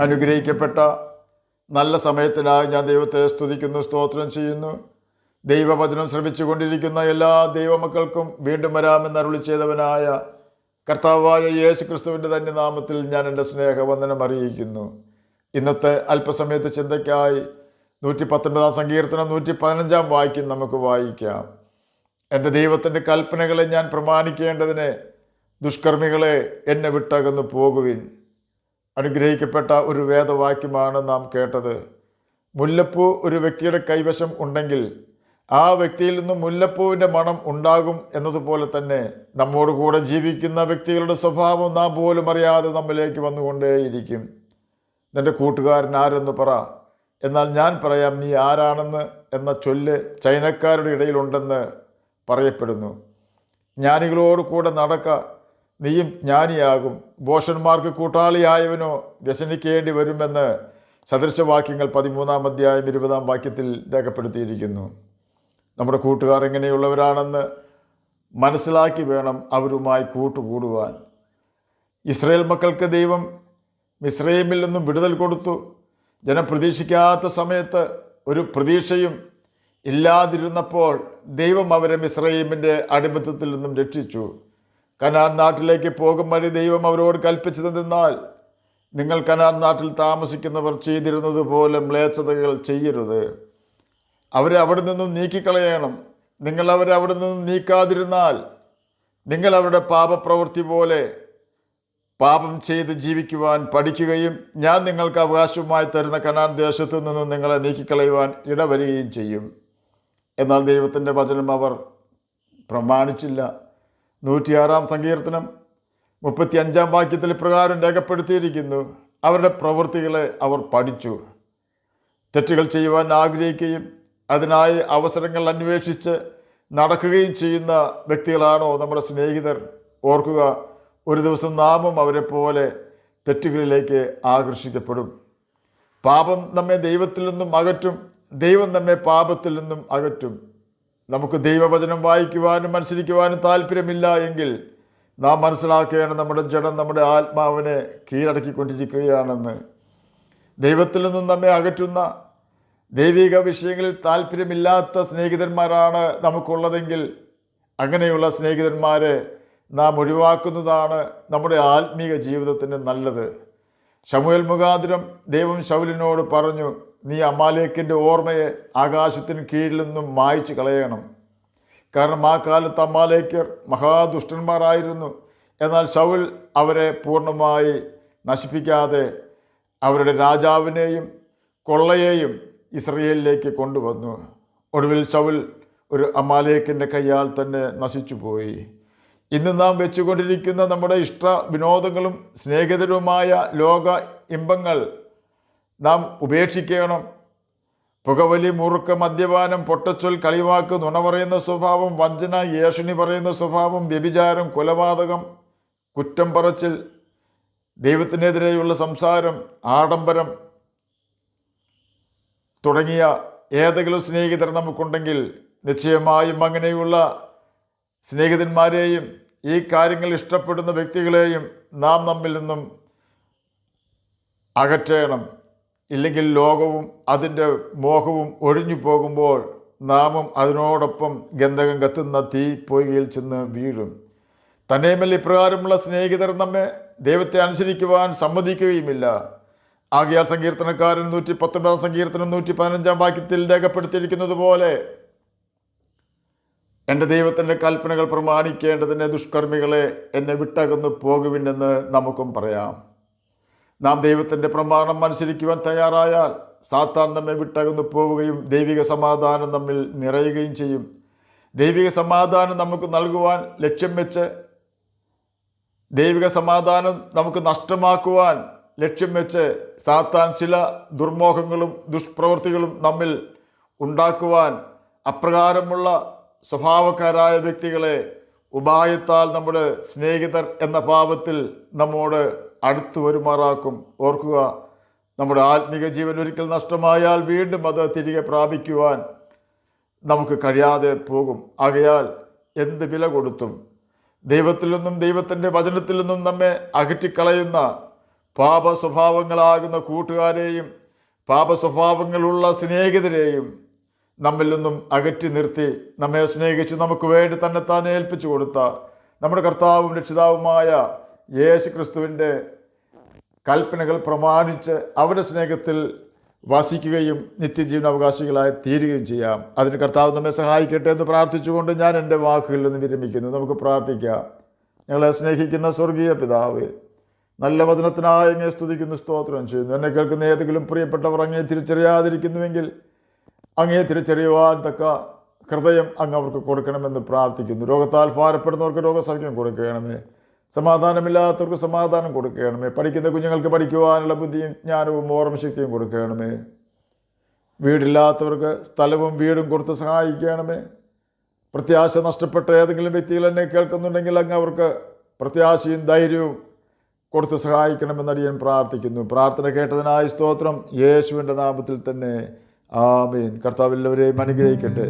അനുഗ്രഹിക്കപ്പെട്ട നല്ല സമയത്തിനായി ഞാൻ ദൈവത്തെ സ്തുതിക്കുന്നു, സ്തോത്രം ചെയ്യുന്നു. ദൈവവചനം ശ്രമിച്ചുകൊണ്ടിരിക്കുന്ന എല്ലാ ദൈവമക്കൾക്കും വീണ്ടും വരാമെന്ന് അരുളി ചെയ്തവനായ കർത്താവായ യേശു ക്രിസ്തുവിൻ്റെ തന്നെ നാമത്തിൽ ഞാൻ എൻ്റെ സ്നേഹവന്ദനം അറിയിക്കുന്നു. ഇന്നത്തെ അല്പസമയത്ത് ചിന്തയ്ക്കായി 119 സങ്കീർത്തനം 115 വാക്യം നമുക്ക് വായിക്കാം. എൻ്റെ ദൈവത്തിൻ്റെ കൽപ്പനകളെ ഞാൻ പ്രമാണിക്കേണ്ടതിന് ദുഷ്കർമ്മികളെ എന്നെ വിട്ടകന്നു പോകുവിൻ. അനുഗ്രഹിക്കപ്പെട്ട ഒരു വേദവാക്യമാണ് നാം കേട്ടത്. മുല്ലപ്പൂ ഒരു വ്യക്തിയുടെ കൈവശം ഉണ്ടെങ്കിൽ ആ വ്യക്തിയിൽ നിന്നും മുല്ലപ്പൂവിൻ്റെ മണം ഉണ്ടാകും എന്നതുപോലെ തന്നെ നമ്മോട് കൂടെ ജീവിക്കുന്ന വ്യക്തികളുടെ സ്വഭാവം നാം പോലും അറിയാതെ നമ്മിലേക്ക് വന്നുകൊണ്ടേയിരിക്കും. നിൻ്റെ കൂട്ടുകാരൻ ആരെന്ന് പറ, എന്നാൽ ഞാൻ പറയാം നീ ആരാണെന്ന് എന്ന ചൊല്ല് ചൈനക്കാരുടെ ഇടയിലുണ്ടെന്ന് പറയപ്പെടുന്നു. ജ്ഞാനികളോട് കൂടെ നടക്ക, നീയും ജ്ഞാനിയാകും. ഭോഷന്മാർക്ക് കൂട്ടാളിയായവനോ വ്യസനിക്കേണ്ടി വരുമെന്ന് സദൃശവാക്യങ്ങൾ 13 അധ്യായം 20 വാക്യത്തിൽ രേഖപ്പെടുത്തിയിരിക്കുന്നു. നമ്മുടെ കൂട്ടുകാർ എങ്ങനെയുള്ളവരാണെന്ന് മനസ്സിലാക്കി വേണം അവരുമായി കൂട്ടുകൂടുവാൻ. ഇസ്രായേൽ മക്കൾക്ക് ദൈവം മിസ്രയീമിൽ നിന്നും വിടുതൽ കൊടുത്തു. ജനം പ്രതീക്ഷിക്കാത്ത സമയത്ത് ഒരു പ്രതീക്ഷയും ഇല്ലാതിരുന്നപ്പോൾ ദൈവം അവരെ മിസ്രയീമിൻ്റെ അടിമത്തത്തിൽ നിന്നും രക്ഷിച്ചു. കനാൻ നാട്ടിലേക്ക് പോകും വഴി ദൈവം അവരോട് കൽപ്പിച്ചതെന്നാൽ, നിങ്ങൾ കനാൻ നാട്ടിൽ താമസിക്കുന്നവർ ചെയ്തിരുന്നത് പോലെ മ്ലേച്ഛതകൾ ചെയ്യരുത്. അവരെ അവിടെ നിന്നും നീക്കിക്കളയണം. നിങ്ങൾ അവരെ അവിടെ നിന്നും നീക്കാതിരുന്നാൽ നിങ്ങൾ അവരുടെ പാപപ്രവൃത്തി പോലെ പാപം ചെയ്ത് ജീവിക്കുവാൻ പഠിക്കുകയും ഞാൻ നിങ്ങൾക്ക് അവകാശവുമായി തരുന്ന കനാൻ ദേശത്തു നിന്നും നിങ്ങളെ നീക്കിക്കളയുവാൻ ഇടവരികയും ചെയ്യും. എന്നാൽ ദൈവത്തിൻ്റെ വചനം അവർ പ്രമാണിച്ചില്ല. 106 സങ്കീർത്തനം 35 വാക്യത്തിൽ പ്രകാരം രേഖപ്പെടുത്തിയിരിക്കുന്നു, അവരുടെ പ്രവൃത്തികളെ അവർ പഠിച്ചു. തെറ്റുകൾ ചെയ്യുവാൻ ആഗ്രഹിക്കുകയും അതിനായി അവസരങ്ങൾ അന്വേഷിച്ച് നടക്കുകയും ചെയ്യുന്ന വ്യക്തികളാണോ നമ്മുടെ സ്നേഹിതർ? ഓർക്കുക, ഒരു ദിവസം നാമും അവരെ പോലെ തെറ്റുകളിലേക്ക് ആകർഷിക്കപ്പെടും. പാപം നമ്മെ ദൈവത്തിൽ നിന്നും അകറ്റും, ദൈവം നമ്മെ പാപത്തിൽ നിന്നും അകറ്റും. നമുക്ക് ദൈവവചനം വായിക്കുവാനും അനുസരിക്കുവാനും താല്പര്യമില്ല എങ്കിൽ നാം മനസ്സിലാക്കേണ്ട നമ്മുടെ ജഡം നമ്മുടെ ആത്മാവിനെ കീഴടക്കിക്കൊണ്ടിരിക്കുകയാണെന്ന്. ദൈവത്തിൽ നിന്നും നമ്മെ അകറ്റുന്ന ദൈവിക വിഷയങ്ങളിൽ താല്പര്യമില്ലാത്ത സ്നേഹിതന്മാരാണ് നമുക്കുള്ളതെങ്കിൽ അങ്ങനെയുള്ള സ്നേഹിതന്മാരെ നാം ഒഴിവാക്കുന്നതാണ് നമ്മുടെ ആത്മീക ജീവിതത്തിന് നല്ലത്. ശമൂവേൽ മുഖാന്തരം ദൈവം ശൗലിനോട് പറഞ്ഞു, നീ അമാലേക്കിൻ്റെ ഓർമ്മയെ ആകാശത്തിന് കീഴിൽ നിന്നും മായ്ച്ചു കളയണം. കാരണം ആ കാലത്ത് അമാലേക്കർ മഹാദുഷ്ടന്മാരായിരുന്നു. എന്നാൽ ശൗൽ അവരെ പൂർണ്ണമായി നശിപ്പിക്കാതെ അവരുടെ രാജാവിനെയും കൊള്ളയെയും ഇസ്രയേലിലേക്ക് കൊണ്ടുവന്നു. ഒടുവിൽ ശൗൽ ഒരു അമാലേക്കിൻ്റെ കയ്യാൽ തന്നെ നശിച്ചുപോയി. ഇന്ന് നാം വെച്ചുകൊണ്ടിരിക്കുന്ന നമ്മുടെ ഇഷ്ട വിനോദങ്ങളും സ്നേഹിതരുമായ ലോക ഇമ്പങ്ങൾ നാം ഉപേക്ഷിക്കണം. പുകവലി, മുറുക്ക്, മദ്യപാനം, പൊട്ടച്ചൊൽ, കളിവാക്ക്, നുണ പറയുന്ന സ്വഭാവം, വഞ്ചന, ഏഷണി പറയുന്ന സ്വഭാവം, വ്യഭിചാരം, കൊലപാതകം, കുറ്റം പറച്ചിൽ, ദൈവത്തിനെതിരെയുള്ള സംസാരം, ആഡംബരം തുടങ്ങിയ ഏതെങ്കിലും സ്നേഹിതർ നമുക്കുണ്ടെങ്കിൽ നിശ്ചയമായും അങ്ങനെയുള്ള സ്നേഹിതന്മാരെയും ഈ കാര്യങ്ങൾ ഇഷ്ടപ്പെടുന്ന വ്യക്തികളെയും നാം നമ്മിൽ നിന്നും അകറ്റണം. ഇല്ലെങ്കിൽ ലോകവും അതിൻ്റെ മോഹവും ഒഴിഞ്ഞു പോകുമ്പോൾ നാമും അതിനോടൊപ്പം ഗന്ധകം കത്തുന്ന തീ പൊയ്കയിൽ ചെന്ന് വീഴും. തന്നെയുമല്ല, ഇപ്രകാരമുള്ള സ്നേഹിതർ നമ്മെ ദൈവത്തെ അനുസരിക്കുവാൻ സമ്മതിക്കുകയുമില്ല. ആകയാൽ സങ്കീർത്തനക്കാരൻ 119 സങ്കീർത്തനം 115 വാക്യത്തിൽ രേഖപ്പെടുത്തിയിരിക്കുന്നത് പോലെ, എൻ്റെ ദൈവത്തിൻ്റെ കൽപ്പനകൾ പ്രമാണിക്കേണ്ടതിന് ദുഷ്കർമ്മികളെ എന്നെ വിട്ടകന്നു പോകുവിനെന്ന് നമുക്കും പറയാം. നാം ദൈവത്തിൻ്റെ പ്രമാണം അനുസരിക്കുവാൻ തയ്യാറായാൽ സാത്താൻ നമ്മെ വിട്ടകന്നു പോവുകയും ദൈവിക സമാധാനം നമ്മിൽ നിറയുകയും ചെയ്യും. ദൈവിക സമാധാനം നമുക്ക് നൽകുവാൻ ലക്ഷ്യം വെച്ച് ദൈവിക സമാധാനം നമുക്ക് നഷ്ടമാക്കുവാൻ ലക്ഷ്യം വെച്ച് സാത്താൻ ചില ദുർമോഹങ്ങളും ദുഷ്പ്രവൃത്തികളും നമ്മിൽ ഉണ്ടാക്കുവാൻ അപ്രകാരമുള്ള സ്വഭാവക്കാരായ വ്യക്തികളെ ഉപായത്താൽ നമ്മുടെ സ്നേഹിതർ എന്ന ഭാവത്തിൽ നമ്മോട് അടുത്തു വരുമാറാക്കും. ഓർക്കുക, നമ്മുടെ ആത്മീക ജീവൻ ഒരിക്കൽ നഷ്ടമായാൽ വീണ്ടും അത് തിരികെ പ്രാപിക്കുവാൻ നമുക്ക് കഴിയാതെ പോകും. ആകയാൽ എന്ത് വില കൊടുത്തും ദൈവത്തിൽ നിന്നും ദൈവത്തിൻ്റെ വചനത്തിൽ നിന്നും നമ്മെ അകറ്റിക്കളയുന്ന പാപ സ്വഭാവങ്ങളാകുന്ന കൂട്ടുകാരെയും പാപ സ്വഭാവങ്ങളുള്ള സ്നേഹിതരെയും നമ്മിൽ നിന്നും അകറ്റി നിർത്തി നമ്മെ സ്നേഹിച്ച് നമുക്ക് വേണ്ടി തന്നെത്താൻ ഏൽപ്പിച്ചു കൊടുത്ത നമ്മുടെ കർത്താവും രക്ഷിതാവുമായ യേശു ക്രിസ്തുവിൻ്റെ കൽപ്പനകൾ പ്രമാണിച്ച് അവരുടെ സ്നേഹത്തിൽ വസിക്കുകയും നിത്യജീവന അവകാശികളായി തീരുകയും ചെയ്യാം. അതിന് കർത്താവ് നമ്മെ സഹായിക്കട്ടെ എന്ന് പ്രാർത്ഥിച്ചുകൊണ്ട് ഞാൻ എൻ്റെ വാക്കുകളിൽ നിന്ന് വിരമിക്കുന്നു. നമുക്ക് പ്രാർത്ഥിക്കാം. ഞങ്ങളെ സ്നേഹിക്കുന്ന സ്വർഗീയ പിതാവേ, നല്ല വചനത്തിനായി അങ്ങേ സ്തുതിക്കുന്നു, സ്തോത്രം ചെയ്യുന്നു. എന്നെ കേൾക്കുന്ന ഏതെങ്കിലും പ്രിയപ്പെട്ടവർ അങ്ങേ തിരിച്ചറിയാതിരിക്കുന്നുവെങ്കിൽ അങ്ങേ തിരിച്ചറിയുവാൻ തക്ക ഹൃദയം അങ്ങ് അവർക്ക് കൊടുക്കണമെന്ന് പ്രാർത്ഥിക്കുന്നു. രോഗത്താൽ ഭാരപ്പെടുന്നവർക്ക് രോഗസൗഖ്യം കൊടുക്കണമേ. സമാധാനമില്ലാത്തവർക്ക് സമാധാനം കൊടുക്കണമേ. പഠിക്കുന്ന കുഞ്ഞുങ്ങൾക്ക് പഠിക്കുവാനുള്ള ബുദ്ധിയും ജ്ഞാനവും ഓർമ്മശക്തിയും കൊടുക്കണമേ. വീടില്ലാത്തവർക്ക് സ്ഥലവും വീടും കൊടുത്ത് സഹായിക്കണമേ. പ്രത്യാശ നഷ്ടപ്പെട്ട ഏതെങ്കിലും വ്യക്തികൾ എന്നെ കേൾക്കുന്നുണ്ടെങ്കിൽ അങ്ങ് അവർക്ക് പ്രത്യാശയും ധൈര്യവും കൊടുത്ത് സഹായിക്കണമെന്ന് അടിയൻ പ്രാർത്ഥിക്കുന്നു. പ്രാർത്ഥന കേട്ടതിനായി സ്തോത്രം. യേശുവിൻ്റെ നാമത്തിൽ തന്നെ ആമേൻ. കർത്താവ് എല്ലാവരെയും അനുഗ്രഹിക്കട്ടെ.